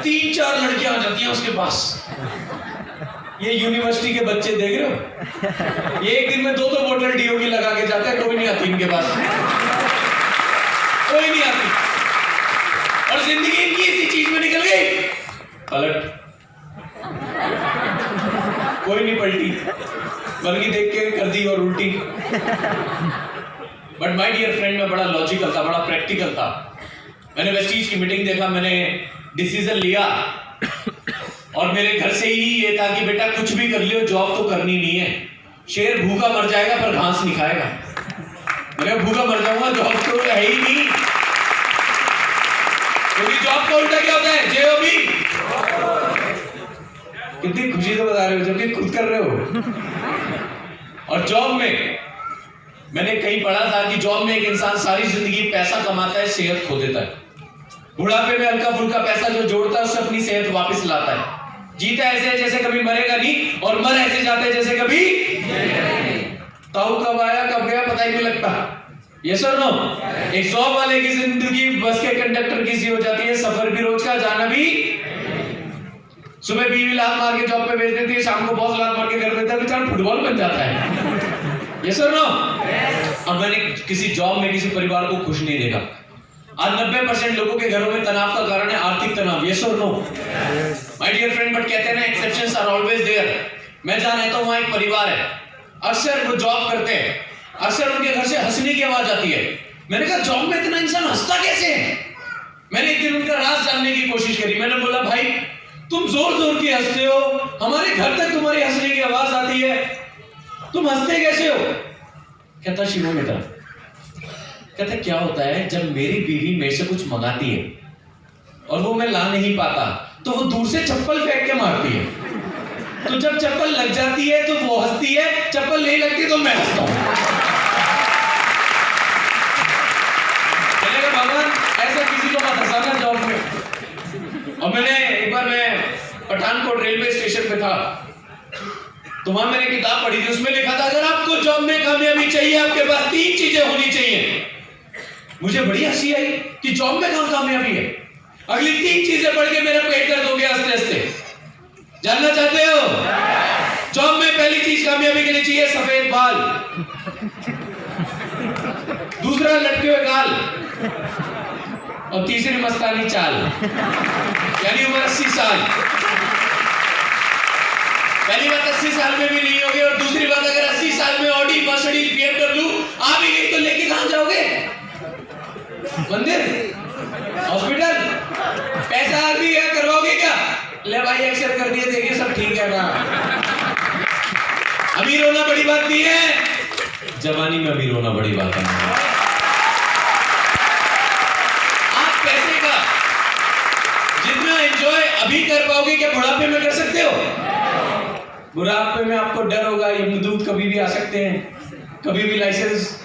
3-4 लड़कियां आ जाती हैं उसके पास। ये यूनिवर्सिटी के बच्चे देख रहे हो, ये एक दिन में 2-2 बोतल डियो की लगा के जाते हैं, कोई नहीं आती इनके पास, कोई नहीं आती। और जिंदगी इनकी इसी चीज में निकल गई, पलट कोई नहीं पलटी, बल्कि देख के कर दी और उल्टी। बट माय डियर फ्रेंड, मैं बड़ा लॉजिकल था, बड़ा प्रैक्टिकल था। मैंने वेस्टीज की मीटिंग देखा, मैंने डिसीजन लिया, और मेरे घर से ही ये था कि बेटा कुछ भी कर लियो, जॉब तो करनी नहीं है। शेर भूखा मर जाएगा पर घास नहीं खाएगा। मैं भूखा मर जाऊंगा, जॉब तो है ही नहीं, क्योंकि जॉब का उल्टा क्या होता है? जेओबी। कितनी खुशी से बता रहे हो जबकि खुद कर रहे हो। और जॉब में मैंने कहीं पढ़ा था कि जॉब में एक इंसान सारी जिंदगी पैसा कमाता है, सेहत खो देता है। बुढ़ापे में हल्का फुल्का पैसा जो जोड़ता है उससे अपनी सेहत वापस लाता है। जीता ऐसे है जैसे कभी मरेगा नहीं, और मर ऐसे जाता है जैसे कभी ताऊ कब आया कब गया पता ही नहीं लगता। यस और नो? एक जॉब वाले की जिंदगी बस के कंडक्टर की सी हो जाती है, सफर भी रोज का, जाना भी। सुबह बीवी लात मार के जॉब पे भेज देती है, शाम को बॉस लात मार के घर देता है, बेचारा फुटबॉल बन जाता है। यस और नो? अब मैंने किसी जॉब में किसी परिवार को खुश नहीं देखा। आज 90% लोगों के घरों में तनाव का कारण है आर्थिक तनाव। यस और no? My dear friend, but कहते हैं ना एक्सेप्शंस आर ऑलवेज देयर। मैं जहां रहता हूं वहां एक परिवार है, अक्सर वो जॉब करते हैं, अक्सर उनके घर से हंसने की आवाज आती है। मैंने कहा जॉब में इतना इंसान हंसता कैसे है? मैंने एक दिन उनका राज जानने की कोशिश करी। मैंने बोला भाई तुम जोर जोर की हंसते हो, हमारे घर तक तुम्हारी हंसने की आवाज आती है, तुम हंसते कैसे हो? कहता शिवो मित्रा, कहता क्या होता है जब मेरी बीवी मेरे से कुछ मंगाती है और वो मैं ला नहीं पाता तो वो दूर से चप्पल फेंक के मारती है, तो जब चप्पल लग जाती है तो वो हंसती है, चप्पल नहीं लगती तो मैं हंसता हूं। भगवान ऐसा किसी को मत हंसाना जॉब में। और मैंने एक बार मैं पठानकोट रेलवे स्टेशन पे था, तो वहां मैंने किताब पढ़ी थी, उसमें लिखा था अगर आपको जॉब में कामयाबी चाहिए आपके पास 3 चीजें होनी चाहिए। मुझे बड़ी हंसी आई कि जॉब में कहां कामयाबी है। अगली 3 चीजें पढ़ के मेरा पेट दर्द हो गया हंसते हंसते। जानना चाहते हो? जॉब में पहली चीज कामयाबी के लिए चाहिए सफेद बाल, दूसरा लटके हुए गाल, और तीसरी मस्तानी चाल, यानी उम्र 80 साल। पहली बात 80 साल में भी नहीं होगी, और दूसरी बात अगर 80 साल में ऑडी मर्सिडीज BMW आ भी गई तो लेके कहां जाओगे? मंदिर, हॉस्पिटल, पैसा आ भी गया करवाओगे क्या? ले भाई एक्सरे कर दिए, देखिए सब ठीक है ना। अमीर होना बड़ी बात नहीं है, जवानी में अमीर होना बड़ी बात है। आप पैसे का जितना एंजॉय अभी कर पाओगे क्या बुढ़ापे में कर सकते हो? बुढ़ापे में आपको डर होगा, यमदूत कभी भी आ सकते हैं, कभी भी लाइसेंस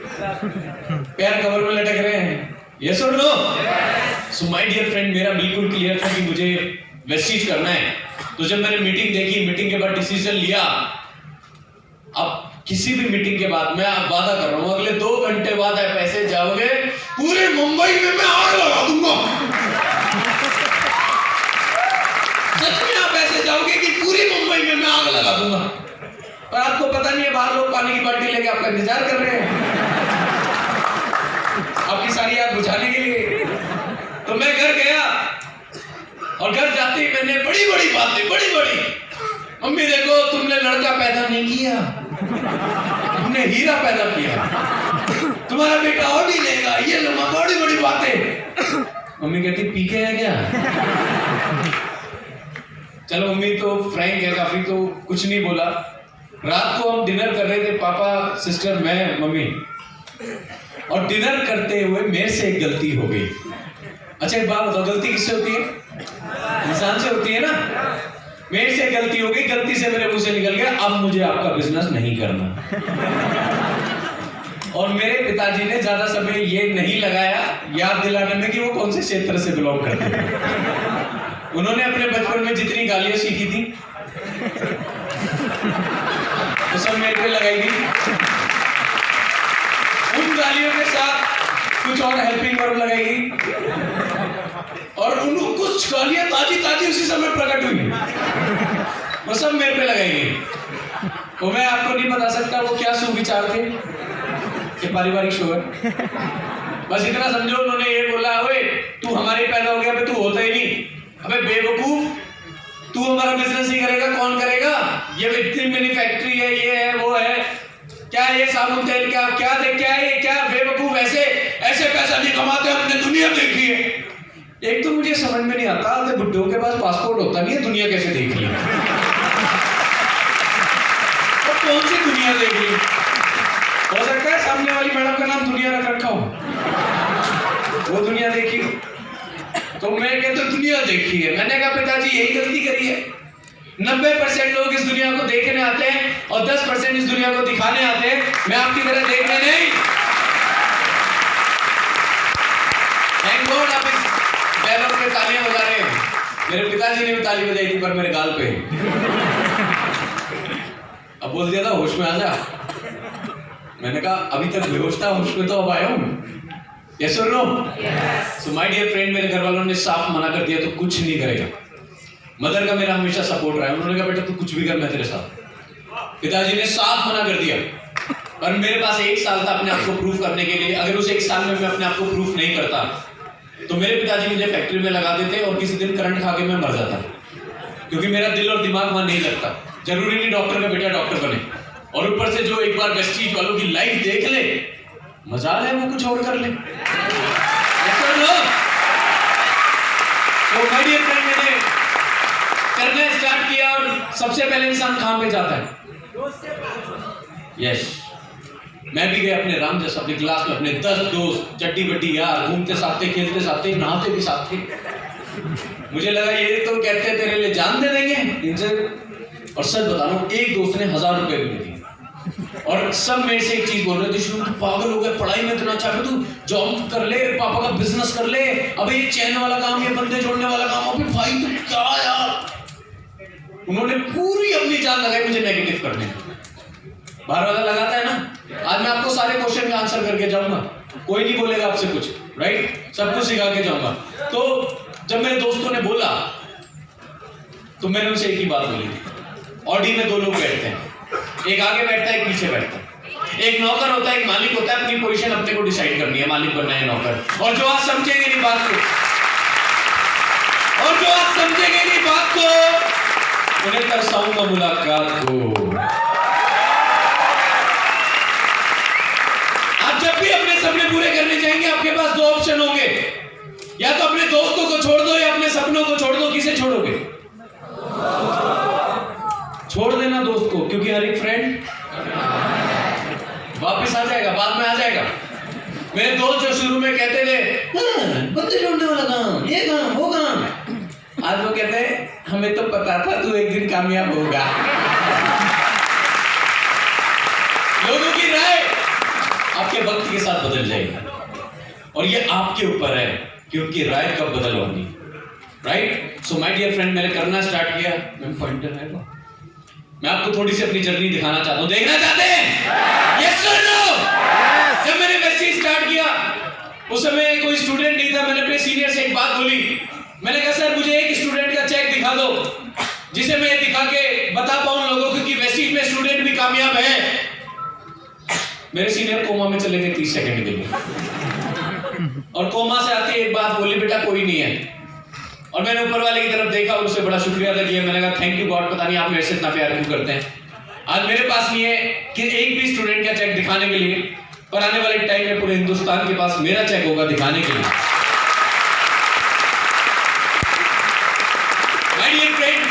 पैर कवर में लटक रहे हैं। यस और no? So my dear friend, मेरा बिल्कुल क्लियर था कि मुझे वेस्टिज करना है। तो जब मैंने मीटिंग देखी, मीटिंग के बाद डिसीजन लिया, अब किसी भी मीटिंग के बाद मैं वादा कर रहा हूं अगले 2 घंटे बाद आप पैसे जाओगे पूरे मुंबई में मैं आग लगा दूंगा। सच में आप ऐसे जाओगे कि पूरी मुंबई में मैं आग लगा दूंगा, पर आपको पता नहीं है बाहर लोग पानी की बाल्टी लेके आपका इंतजार कर रहे हैं आपकी सारी आग बुझाने के लिए। तो मैं घर गया और घर जाते ही मैंने बड़ी बड़ी बातें, बड़ी बड़ी, मम्मी देखो तुमने लड़का पैदा नहीं किया, तुमने हीरा पैदा किया, तुम्हारा बेटा ऑडी लेगा, ये लो, बड़ी बड़ी बातें। मम्मी कहती पी के है क्या? चलो मम्मी तो फ्रैंक है काफी, तो कुछ नहीं बोला। रात को हम डिनर कर रहे थे, पापा, सिस्टर, मैं, मम्मी, और डिनर करते हुए मेरे से एक गलती हो गई। अच्छा एक बात बताओ, गलती किससे होती है? इंसान से होती है ना। मेरे से गलती हो गई, गलती से मेरे मुंह से निकल गया अब मुझे आपका बिजनेस नहीं करना। और मेरे पिताजी ने ज्यादा समय ये नहीं लगाया याद दिलाने में कि वो कौन से क्षेत्र से बिलोंग करते हैं। उन्होंने अपने बचपन में जितनी गालियां सीखी थी वो सब मेरे पे लगाई गई। उन गालियों के साथ कुछ और हेल्पिंग वर्ब लगाई गई, और उनको कुछ गालियां ताजी ताजी उसी समय प्रकट हुई, वो सब मेरे पे लगाई गई। तो मैं आपको नहीं बता सकता वो क्या सुविचार थे, ये पारिवारिक शो है। बस इतना समझो, उन्होंने ये बोला ओए तू हमारे पैदा हो गया, तू होता ही नहीं, अबे बेवकूफ, तू हमारा बिजनेस नहीं करेगा कौन करेगा? ये इतनी मिनी फैक्ट्री है, ये है वो है, क्या ये साबुन तेल, क्या क्या दे, क्या ये, क्या बेवकूफ, ऐसे ऐसे पैसा नहीं कमाते, हमने दुनिया देखी है। एक तो मुझे समझ में नहीं आता, तो बुड्ढों के पास पासपोर्ट होता नहीं है, दुनिया कैसे देख ली? तो कौन सी दुनिया देख ली? हो सकता है सामने वाली मैडम का नाम दुनिया रख रखा हो, वो दुनिया देखी। तो मैं कहता दुनिया देखी है। मैंने कहा पिताजी यही गलती करी है। 90% लोग इस दुनिया को देखने आते हैं और 10% इस दुनिया को दिखाने आते हैं। मैं आपकी तरह देखने नहीं। थैंक गॉड आप मेरे पिताजी ने भी ताली बजाई थी पर मेरे गाल पे। अब बोल दिया था होश में आ जा। मैंने कहा अभी तक बेहोश था, होश में तो अब आया हूँ। यस और no? So my dear friend, मेरे घर वालों ने साफ मना कर दिया तो कुछ नहीं करेगा। मदर का मेरा हमेशा सपोर्ट रहा है, उन्होंने कहा बेटा तू कुछ भी कर, मैं तेरे साथ। पिताजी ने साफ मना कर दिया, पर मेरे पास 1 साल था अपने आप को प्रूफ करने के लिए। अगर उस 1 साल में मैं अपने आप को प्रूफ नहीं करता तो मेरे पिताजी मुझे फैक्ट्री में लगा देते और किसी दिन करंट खा के मैं मर जाता, क्योंकि मेरा दिल और दिमाग वहां नहीं लगता। जरूरी नहीं डॉक्टर का बेटा डॉक्टर बने, और ऊपर से जो एक बार वेस्टीज वालों की लाइफ देख ले, मजाल है वो कुछ और कर ले। तो माय डियर फ्रेंड, मैंने करना स्टार्ट किया और सबसे पहले इंसान कहां पे जाता है? यस, मैं भी गया अपने राम जैसा, अपनी क्लास में अपने 10 दोस्त, चड्डी बड्डी यार, घूमते साथे, खेलते साथे, नहाते भी साथे। मुझे लगा ये तो कहते हैं तेरे लिए जान दे देंगे इनसे, और सच बता रहा हूँ एक दोस्त ने 1000 रुपए भी दिए और सब मेरे से एक चीज बोल रहे थे, तू पागल हो गया, पढ़ाई में इतना अच्छा है, तू जॉब कर ले, पापा का बिजनेस कर ले, अबे ये चैन वाला काम, ये बंदे जोड़ने वाला काम, अबे भाई तू क्या यार। उन्होंने पूरी अपनी जान लगाई मुझे नेगेटिव करने। बाहर वाला लगाता है ना। आज मैं आपको सारे क्वेश्चन का आंसर करके जाऊंगा, कोई नहीं बोलेगा आपसे कुछ, राइट? सब कुछ सिखा के जाऊंगा। तो जब मेरे दोस्तों ने बोला तो मैंने उनसे एक ही बात बोली। ऑडी में 2 लोग बैठते हैं, एक आगे बैठता है, एक पीछे बैठता है। एक नौकर होता है, एक मालिक होता है। अपनी पोजीशन अपने को डिसाइड करनी है, मालिक बनना है नौकर। और जो आज समझेंगे नहीं बात को, उन्हें तरसाऊंगा मुलाकात को। आप जब भी अपने सपने पूरे करने जाएंगे, आपके पास 2 ऑप्शन होंगे, या तो अपने दोस्तों को छोड़ दो या अपने सपनों को छोड़ दो। किसे छोड़ोगे? छोड़ देना दोस्त को, क्योंकि हर एक फ्रेंड वापस आ जाएगा, बाद में आ जाएगा। मेरे दोस्त जो शुरू में कहते थे बंदे ढूंढने वाला काम, ये काम, वो काम, आज वो कहते हैं हमें तो पता था तू एक दिन कामयाब होगा। लोगों की राय आपके वक्त के साथ बदल जाएगी, और ये आपके ऊपर है कि उनकी राय कब बदलवानी, right? So my dear friend, मैंने करना स्टार्ट किया। पॉइंटर है, मैं आपको थोड़ी सी अपनी जर्नी दिखाना चाहता हूं। देखना चाहते हैं? यस और नो? जब मैंने वेस्टीज स्टार्ट किया उस समय कोई स्टूडेंट नहीं था। मैंने अपने सीनियर से एक बात बोली, मैंने कहा सर मुझे एक स्टूडेंट का चेक दिखा दो जिसे मैं दिखा के बता पाऊं लोगों को कि वेस्टीज में स्टूडेंट भी कामयाब है। मेरे सीनियर कोमा में चले गए 30 सेकंड के लिए, और कोमा से आते एक बात बोली, बेटा कोई नहीं है। और मैंने ऊपर वाले की तरफ देखा और उससे बड़ा शुक्रिया अदा किया। मैंने कहा थैंक यू गॉड, पता नहीं आप मेरे से इतना प्यार क्यों करते हैं। आज मेरे पास नहीं है कि एक भी स्टूडेंट का चेक दिखाने के लिए, पर आने वाले टाइम में पूरे हिंदुस्तान के पास मेरा चेक होगा दिखाने के लिए। माय डियर फ्रेंड,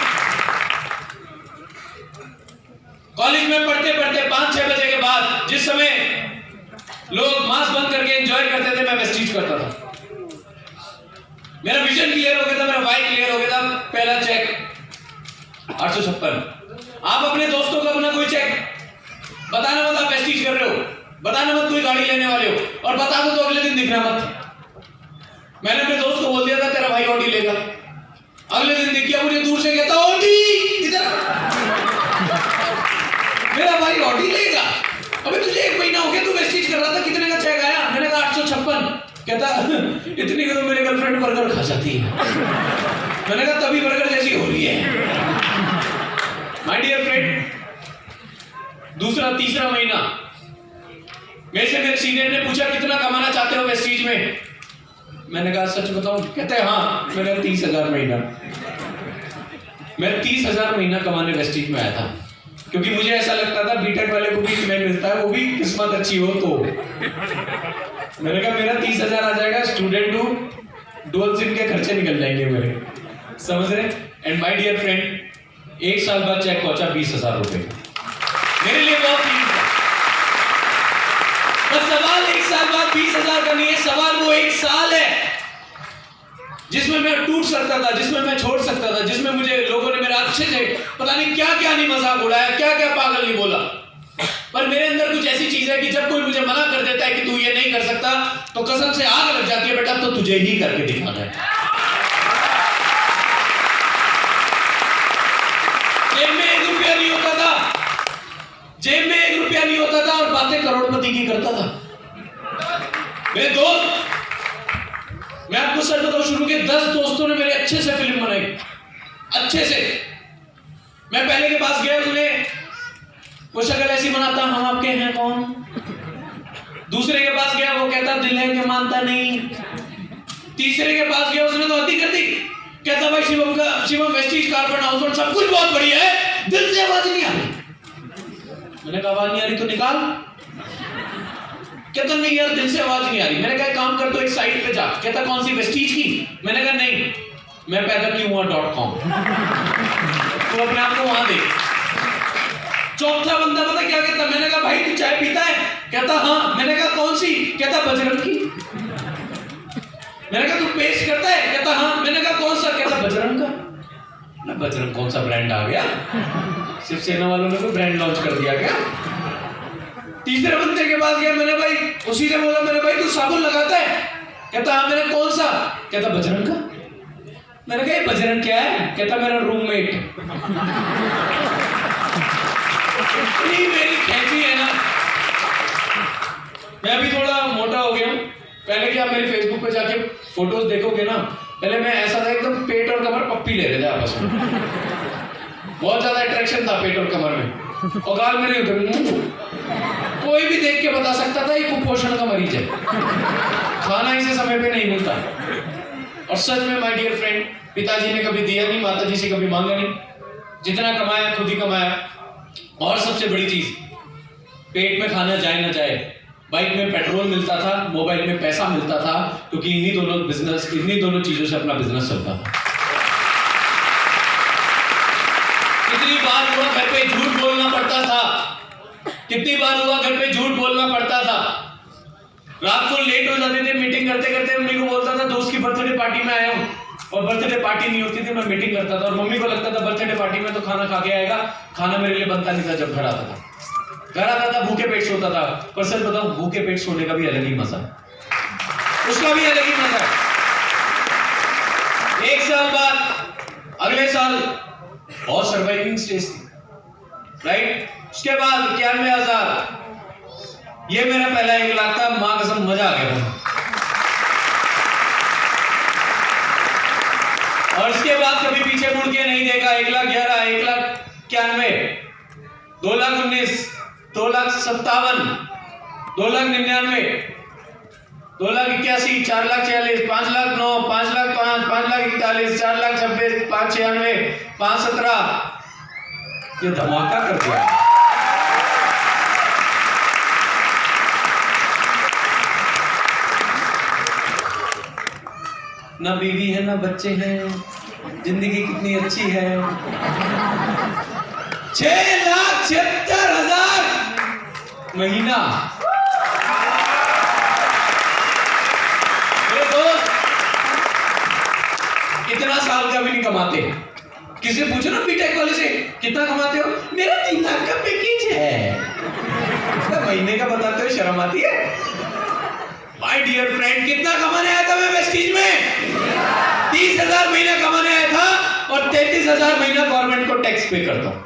कॉलेज में पढ़ते पढ़ते 5-6 बजे के बाद जिस समय लोग मास्क बंद करके एंजॉय करते थे, मैं वेस्टीज करता था। मेरा विजन क्लियर हो गया था, मेरा वाई क्लियर हो गया था। पहला चेक 856। आप अपने दोस्तों को अपना कोई चेक बताना मत, आप वेस्टीज कर रहे हो, बताना मत कोई गाड़ी लेने वाले हो, और बता दो तो अगले दिन दिखना मत। मैंने अपने दोस्त को बोल दिया था तेरा भाई ऑडी लेगा। अगले दिन दिख गया, मुझे दूर से कहता ऑडी इधर, मेरा भाई ऑडी लेगा। अबे तुझे 1 महीना हो गया तू वेस्टीज कर रहा था, कितने का चेक आया? मैंने कहा 856। कहता इतनी का तो मेरे गर्लफ्रेंड बर्गर खा जाती है। मैंने कहा तभी बर्गर जैसी हो रही है। माय डियर फ्रेंड, दूसरा तीसरा महीना मेरे से मेरे सीनियर ने पूछा कितना कमाना चाहते हो वेस्टीज में? मैंने कहा सच बताऊं? कहते हैं हाँ। मैंने 30,000 महीना। मैं 30,000 महीना कमाने वेस्टीज में आया था, क्योंकि मुझे ऐसा लगता था बीटेक वाले को भी इतना मिलता है, वो भी किस्मत अच्छी हो तो। मैंने कहा मेरा 30,000 आ जाएगा, स्टूडेंट हूं, डुअल सिम के खर्चे निकल जाएंगे मेरे, समझ रहे? एंड माय डियर फ्रेंड, 1 साल बाद चेक पहुंचा 20,000 रुपए। मेरे लिए बहुत फीलिंग था। बस सवाल 1 साल बाद 20,000 का नहीं है, सवाल वो 1 साल है जिसमें मैं टूट सकता था, जिसमें मैं छोड़ सकता था, जिसमें मुझे लोगों ने मेरा अच्छे से पता नहीं क्या क्या नहीं मजाक उड़ाया, क्या क्या पागल नहीं बोला। पर मेरे अंदर कुछ ऐसी चीज है कि जब कोई मुझे मना कर देता है कि तू ये नहीं कर सकता, तो कसम से आग लग जाती है, बेटा तो तुझे ही करके दिखाना है। नहीं करता था मेरे दोस्त। मैं आपको सच बताऊं, शुरू के 10 दोस्तों ने मेरे अच्छे से फिल्म बनाई, अच्छे से। मैं पहले के पास गया, उसने वो शक्ल ऐसी बनाता, हम आपके हैं कौन। दूसरे के पास गया, वो कहता दिल है कि मानता नहीं। तीसरे के पास गया, उसने तो हद्दी कर दी, कहता भाई शिवम वेस्टीज कार्बन हाउस और सब कुछ बहुत बढ़िया है, दिल से आवाज नहीं आ रही। मैंने कहा आवाज नहीं आ रही तो निकाल। कहता नहीं यार दिल से आवाज नहीं आ रही। मैंने कहा काम कर, तो एक साइट पे जा। कहता कौन सी, वेस्टीज की। मैंने कहा नहीं, मैं पैदा क्यों हुआ .com, तो अपने आप को वहां देख। चौथा बंदा पता क्या कहता, मैंने कहा भाई तू चाय पीता है। कहता हाँ। मैंने कहा कौन सी। कहता बजरंग की। मैंने कहा तू पेस्ट करता है। कहता हाँ। मैंने कहा कौन सा। कहता बजरंग का। मैं बजरंग कौन सा ब्रांड आ गया, सिर्फ सेना वालों ने कोई ब्रांड लॉन्च कर दिया क्या। तीसरे बंदे के पास गया, मैंने भाई उसी से बोला, मैंने भाई तू साबुन लगाता है। कहता हाँ। मैंने कौन सा। कहता बजरंग का। मैंने कहा ये बजरंग क्या है। कहता मेरा रूममेट। इतनी मेरी खेची है ना। मैं अभी थोड़ा मोटा हो गया हूं। पहले कि आप मेरे फेसबुक पे जाके फोटोज देखोगे ना, पहले मैं ऐसा था एकदम, पेट और कमर पप्पी ले रहे थे आपस में। बहुत ज्यादा अट्रैक्शन था पेट और कमर में, और गाल मेरे उधर। कोई भी देख के बता सकता था ये कुपोषण का मरीज है, खाना इसे समय पे नहीं मिलता। और सच में माय डियर फ्रेंड, पिताजी ने कभी दिया नहीं, माताजी से कभी मांगा नहीं, जितना कमाया खुद ही कमाया। और सबसे बड़ी चीज, पेट में खाना जाए ना जाए, बाइक में पेट्रोल मिलता था, मोबाइल में पैसा मिलता था, क्योंकि इन्हीं दोनों चीजों से अपना बिजनेस चलता था। कितनी बार हुआ घर पे झूठ बोलना पड़ता था, कितनी बार हुआ घर पे झूठ बोलना पड़ता था। रात को लेट हो जाते थे, मीटिंग करते करते मम्मी को बोलता था दोस्त की बर्थडे पार्टी में आया हूँ, और बर्थडे पार्टी नहीं होती थी, मैं मीटिंग करता था। और मम्मी को लगता था बर्थडे पार्टी में तो खाना खा के आएगा, खाना मेरे लिए बनता नहीं था। जब घर आता था भूखे पेट सोता था। पर सच बताऊं, भूखे पेट सोने का भी अलग ही मजा है, उसका भी अलग ही मजा है। 1 साल बाद, अगले साल और सर्वाइविंग स्टेज थी, राइट। उसके बाद 91,000, ये मेरा पहला 1 लाख था। मां कसम मजा आ गया। और उसके बाद कभी पीछे मुड़ के नहीं देखा। 1,11,000, 1,91,000, 2,19,000, 2,57,000, 2,99,000, 2,81,000, 4,46,000, 5,09,000, 5,05,000, 5,41,000, 4,26,000, 5,96,000, 5,17,000। ये धमाका कर दिया। ना बीवी है ना बच्चे हैं, जिंदगी कितनी अच्छी है। 6,76,000 महीना। मेरे दोस्त इतना साल का भी नहीं कमाते। किसी से पूछो ना बीटेक वाले से, कितना कमाते हो। मेरा 3 लाख का पैकेज है। महीने का बताते हो शर्म आती है। माय डियर फ्रेंड, कितना कमाने आया था मैं वेस्टीज में। 30,000 महीना कमाने आया था, और 33,000 महीना गवर्नमेंट को टैक्स पे करता हूं।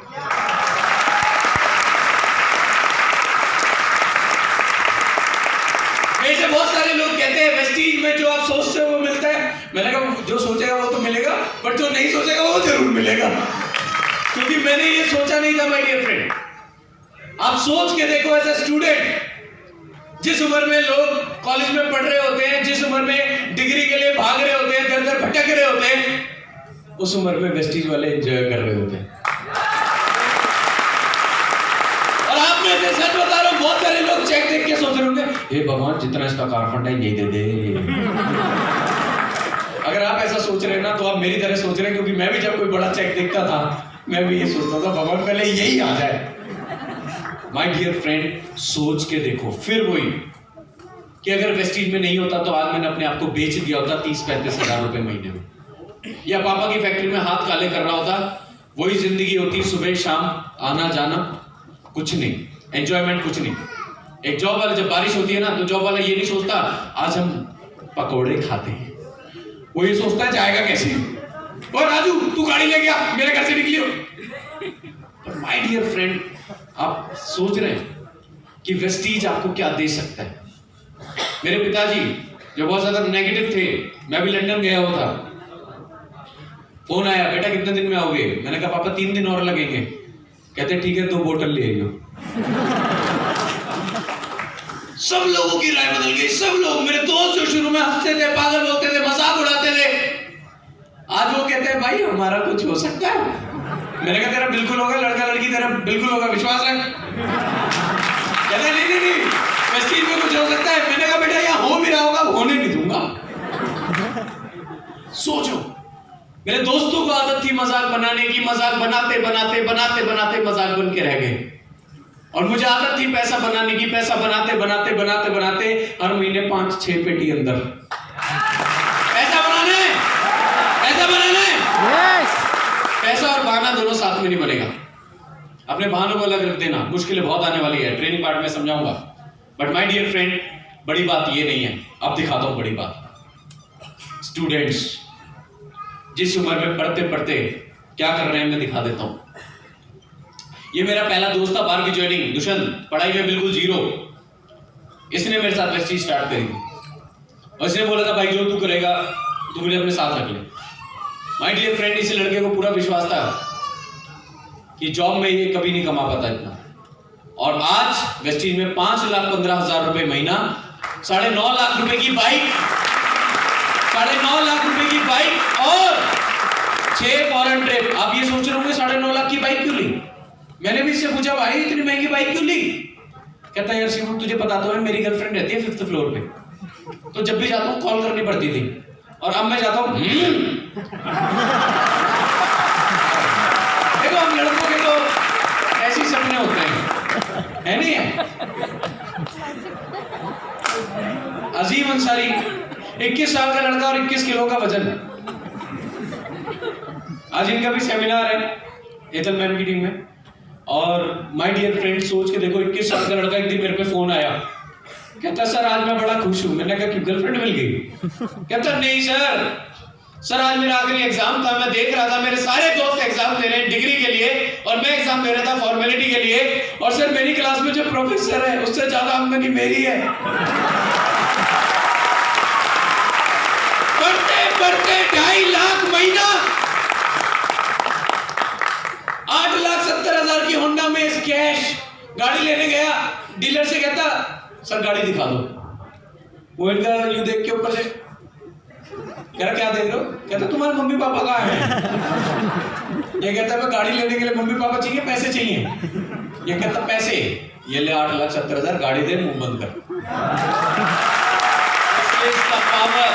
ऐसे बहुत सारे लोग कहते हैं वेस्टीज में जो आप सोचते हो वो मिलता है। मैंने कहा जो सोचेगा वो तो मिलेगा, बट जो नहीं सोचेगा वो जरूर मिलेगा, क्योंकि मैंने ये सोचा नहीं था। माय डियर फ्रेंड, आप सोच के देखो, एज ए स्टूडेंट, जिस उम्र में लोग कॉलेज में पढ़ रहे होते हैं, जिस उम्र में डिग्री के लिए भाग रहे होते हैं, दर दर भटक रहे होते हैं, उस उम्र में वेस्टीज वाले एंजॉय कर रहे होते हैं। और आप में से सच बता रहा हूं, बहुत सारे लोग चेक देख के सोच रहे होंगे, हे भगवान जितना इसका कार फंड है यही दे दे। अगर आप ऐसा सोच रहे हैं ना, तो आप मेरी तरह सोच रहे हैं, क्योंकि मैं भी जब कोई बड़ा चेक देखता था, मैं भी ये सोचता था भगवान पहले यही आ जाए। माय डियर फ्रेंड, सोच के देखो। फिर वही कि अगर वेस्टीज में नहीं होता तो आज मैंने अपने आप को बेच दिया होता 30-35 हजार रुपए महीने में, या पापा की फैक्ट्री में हाथ काले कर रहा होता। वही जिंदगी होती, सुबह शाम आना जाना, कुछ नहीं, एंजॉयमेंट कुछ नहीं। एक जॉब वाला, जब बारिश होती है ना, तो जॉब वाला ये नहीं सोचता आज हम पकौड़े खाते हैं, वो ये सोचता है जाएगा कैसे। और राजू तू गाड़ी ले गया, मेरे घर से निकली हो। माय डियर फ्रेंड, आप सोच रहे हैं कि वेस्टीज आपको क्या दे सकता है। मेरे पिताजी जो बहुत ज्यादा नेगेटिव थे, मैं भी लंदन गया हुआ था, फोन आया, बेटा कितने दिन में आओगे? मैंने कहा पापा 3 दिन और लगेंगे। कहते ठीक है 2 बोतल ले आइयो। सब लोगों की राय बदल गई। सब लोग, मेरे दोस्त जो शुरू में हंसते थे, पागल बोलते थे, मजाक उड़ाते थे, आज वो कहते हैं भाई हमारा कुछ हो सकता है। मैंने कहा तेरा बिल्कुल होगा, लड़का लड़की तेरा बिल्कुल होगा, विश्वास है? कहते नहीं, वेस्टीज में कुछ हो सकता है। मैंने कहा बेटा यहाँ हो भी रहा होगा, होने नहीं दूंगा। सोचो, मेरे दोस्तों को आदत थी मजाक बनाने की, मजाक बनाते बनाते बनाते बनाते मजाक बन के रह गए। और मुझे आदत थी पैसा बनाने की, पैसा बनाते बनाते बनाते बनाते हर महीने 5-6 पेटी अंदर पैसा बनाने। पैसा और बहाना दोनों साथ में नहीं बनेगा। अपने बहानों को अलग रख देना, मुश्किलें बहुत आने वाली है, ट्रेनिंग पार्ट में समझाऊंगा। बट माय डियर फ्रेंड, बड़ी बात ये नहीं है, अब दिखाता हूं बड़ी बात। स्टूडेंट्स जिस उम्र में पढ़ते पढ़ते क्या कर रहे हैं मैं दिखा देता हूं। ये मेरा पहला दोस्त था बाहर की ज्वाइनिंग, दुष्यंत, पढ़ाई में बिल्कुल जीरो। इसने मेरे साथ वेस्टीज स्टार्ट करी और इसने बोला था भाई जो तू करेगा तू मुझे अपने साथ रख ले। माय डियर फ्रेंड, इस लड़के को पूरा विश्वास था कि जॉब में ये कभी नहीं कमा पाता इतना, और आज वेस्टीज में 5,15,000 रुपए महीना, 9.5 लाख रुपए की बाइक, 9.5 लाख रुपए की बाइक और 6 फॉरेन ट्रिप। आप ये सोच रहे होंगे 9.5 लाख की बाइक क्यों ली? मैंने भी इससे पूछा भाई इतनी महंगी बाइक क्यों ली? कहता है यार शिवम तुझे पता तो है मेरी गर्लफ्रेंड रहती है 5th फ्लोर पे, तो जब भी जाता हूँ कॉल करनी पड़ती थी, और अब मैं जाता हूँ देखो हम लड़कों के तो ऐसे सपने होते हैं, है नहीं है? अजीम अंसारी 21 साल का लड़का और 21 किलो का वजन। आज इनका भी सेमिनार है एथल मैम की टीम में। और माय डियर फ्रेंड सोच के देखो, 21 साल का लड़का एक दिन मेरे पे फोन आया, कहता सर आज मैं बड़ा खुश हूं। मैंने कहा कि गर्लफ्रेंड मिल गई? कहता नहीं सर आज मेरा आखिरी एग्जाम था, मैं देख रहा था मेरे सारे दोस्त एग्जाम दे रहे हैं डिग्री के लिए और मैं एग्जाम दे रहा था फॉर्मेलिटी के लिए, और सर मेरी क्लास में जो प्रोफेसर है उससे ज्यादा आमदनी मेरी है। पढ़ते 2.5 लाख महीना, 8,70,000 की होंडा में इस कैश गाड़ी लेने गया, डीलर से कहता सर गाड़ी दिखा दो। वो इनका यू देख के ऊपर से कह रहा क्या देख रहे हो? कहता तुम्हारे मम्मी पापा कहाँ हैं? ये कहता है गाड़ी लेने के लिए मम्मी पापा चाहिए, पैसे चाहिए। ये कहता पैसे, ये ले 8,70,000 गाड़ी दे, मुंह बंद कर। इसका पावर,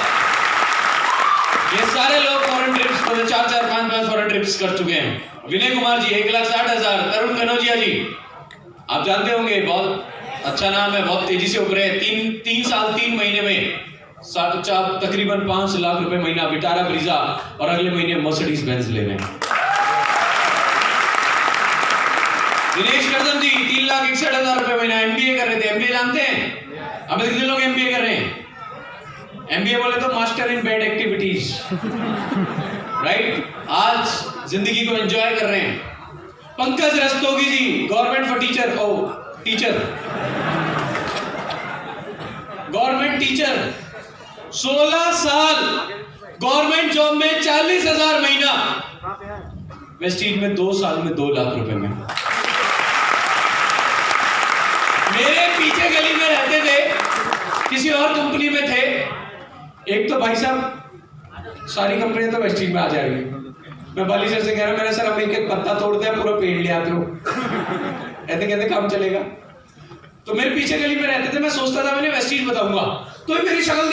ये सारे लोग फॉरेन ट्रिप्स 4-4, 5-5 फॉरेन ट्रिप्स कर चुके हैं। विनय कुमार जी 1,60,000, तरुण कनौजिया जी आप जानते होंगे, बहुत अच्छा नाम है, बहुत तेजी से उभरे। 3 साल 3 महीने में तकरीबन 5 लाख रुपए महीना, विटारा ब्रीजा, और अगले महीने मर्सिडीज बेंज ले रहे हैं। दिनेश कर्दम जी 3,61,000 रुपए महीना, एमबीए कर रहे थे। एमबीए जानते हैं? अब कितने लोग एमबीए कर रहे हैं? एमबीए बोले तो master in bad activities, right? आज जिंदगी को एंजॉय कर रहे हैं। Pankaj Rastogi ji government for teacher, government teacher, 16 साल गवर्नमेंट जॉब में 40,000 महीना, वेस्टीज में 2 साल में 2 लाख रुपए में। मेरे पीछे गली में रहते थे, किसी और कंपनी में थे। एक तो भाई साहब सारी कंपनियां तो वेस्टीज में आ जाएगी। मैं बाली सर से कह रहा हूं, मैंने सर हम एक पत्ता तोड़ते हैं पूरा पेड़ ले आते हो, ऐसे कहते काम चलेगा। तो मेरे पीछे गली में रहते थे, मैं सोचता था मैंने वेस्टीज बताऊंगा तो मेरी शक्ल